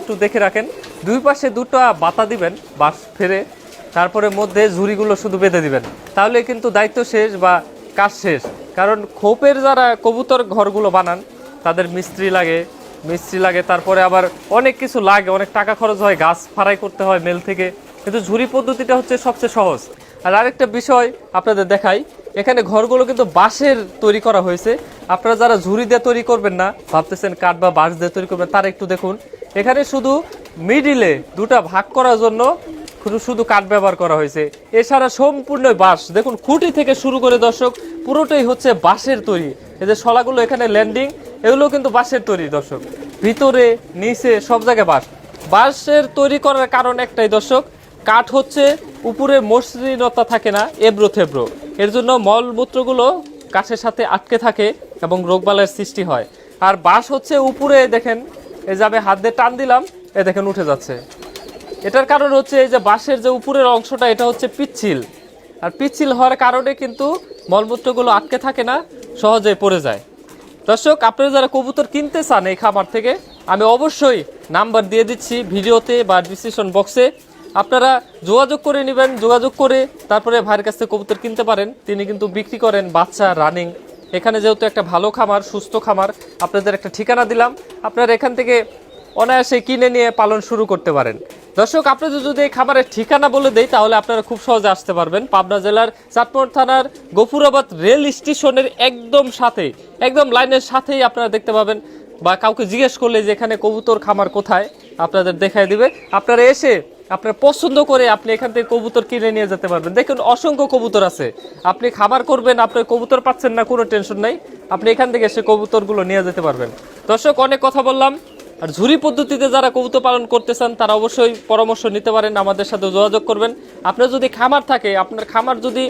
একটু দেখে রাখেন। দুই পাশে দুটো বাতা দিবেন বাঁশ ফেরে, তারপরে মধ্যে ঝুড়িগুলো শুধু বেঁধে দিবেন, তাহলে কিন্তু দায়িত্ব শেষ বা কাজ শেষ। কারণ খোপের যারা কবুতর ঘরগুলো বানান তাদের মিস্ত্রি লাগে, তারপরে আবার অনেক কিছু লাগে, অনেক টাকা খরচ হয়, গাছ ফাড়াই করতে হয় মেল থেকে। কিন্তু ঝুড়ি পদ্ধতিটা হচ্ছে সবচেয়ে সহজ। আর আরেকটা বিষয় আপনাদের দেখাই, এখানে ঘরগুলো কিন্তু বাঁশের তৈরি করা হয়েছে। আপনারা যারা ঝুড়ি দিয়ে তৈরি করবেন না, ভাবতেছেন কাঠ বা বাঁশ দিয়ে তৈরি করবেন, তারা একটু দেখুন, এখানে শুধু মিডিলে দুটা ভাগ করার জন্য শুধু কাঠ ব্যবহার করা হয়েছে, এছাড়া সম্পূর্ণ বাঁশ। দেখুন খুঁটি থেকে শুরু করে দর্শক পুরোটাই হচ্ছে বাঁশের তৈরি। এই যে শলাগুলো এখানে ল্যান্ডিং, এগুলো কিন্তু বাঁশের তৈরি দর্শক, ভিতরে নিচে সব জায়গায় বাঁশ। বাঁশের তৈরি করার কারণ একটাই দর্শক, কাঠ হচ্ছে উপরে মসৃণতা থাকে না, এবড়ো থেবড়ো, এর জন্য মলমূত্রগুলো কাঠের সাথে আটকে থাকে এবং রোগবালাইয়ের সৃষ্টি হয়। আর বাঁশ হচ্ছে উপরে দেখেন, এই যাবে হাত দিয়ে টান দিলাম, এ দেখেন উঠে যাচ্ছে। এটার কারণ হচ্ছে এই যে বাঁশের যে উপরের অংশটা, এটা হচ্ছে পিচ্ছিল, আর পিচ্ছিল হওয়ার কারণে কিন্তু মলমূত্রগুলো আটকে থাকে না, সহজে পড়ে যায়। দর্শক, আপনারা যারা কবুতর কিনতে চান এই খামার থেকে, আমি অবশ্যই নাম্বার দিয়ে দিচ্ছি ভিডিওতে বা ডিসক্রিপশন বক্সে, আপনারা যোগাযোগ করে নেবেন। যোগাযোগ করে তারপরে ভাইয়ের কাছ থেকে কবুতর কিনতে পারেন। তিনি কিন্তু বিক্রি করেন বাচ্চা, রানিং। এখানে যেহেতু একটা ভালো খামার, সুস্থ খামার, আপনাদের একটা ঠিকানা দিলাম, আপনারা এখান থেকে অনায়াসে কিনে নিয়ে পালন শুরু করতে পারেন। দর্শক, আপনাদের যদি এই খামারের ঠিকানা বলে দেই, তাহলে আপনারা খুব সহজে আসতে পারবেন। পাবনা জেলার চাটমোহর থানার গফুরাবাদ রেল স্টেশনের একদম সাথে, একদম লাইনের সাথেই আপনারা দেখতে পাবেন, বা কাউকে জিজ্ঞেস করলে যে এখানে কবুতর খামার কোথায়, আপনাদের দেখায় দিবে। আপনারা এসে আপনার পছন্দ করে আপনি এখান থেকে কবুতর কিনে নিয়ে যেতে পারবেন। দেখুন অসংখ্য কবুতর আছে, আপনি খাবার করবেন, আপনি কবুতর পাচ্ছেন না, কোনো টেনশন নাই, আপনি এখান থেকে এসে কবুতরগুলো নিয়ে যেতে পারবেন। দর্শক, অনেক কথা বললাম। আর ঝুরি পদ্ধতিতে যারা কবুতর পালন করতে চান, তারা অবশ্যই পরামর্শ নিতে পারেন, আমাদের সাথে যোগাযোগ করবেন। আপনার যদি খামার থাকে, আপনার খামার যদি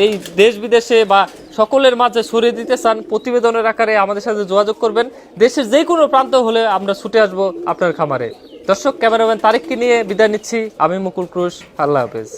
এই দেশ বিদেশে বা সকলের মাঝে ছড়িয়ে দিতে চান, প্রতিবেদনের আকারে আমাদের সাথে যোগাযোগ করবেন। দেশের যে কোনো প্রান্ত হলে আমরা ছুটে আসবো আপনার খামারে। দর্শক, ক্যামেরাম্যান তারিককে নিয়ে বিদায় নিচ্ছি। আমি মুকুল ক্রুশ। আল্লাহ হাফেজ।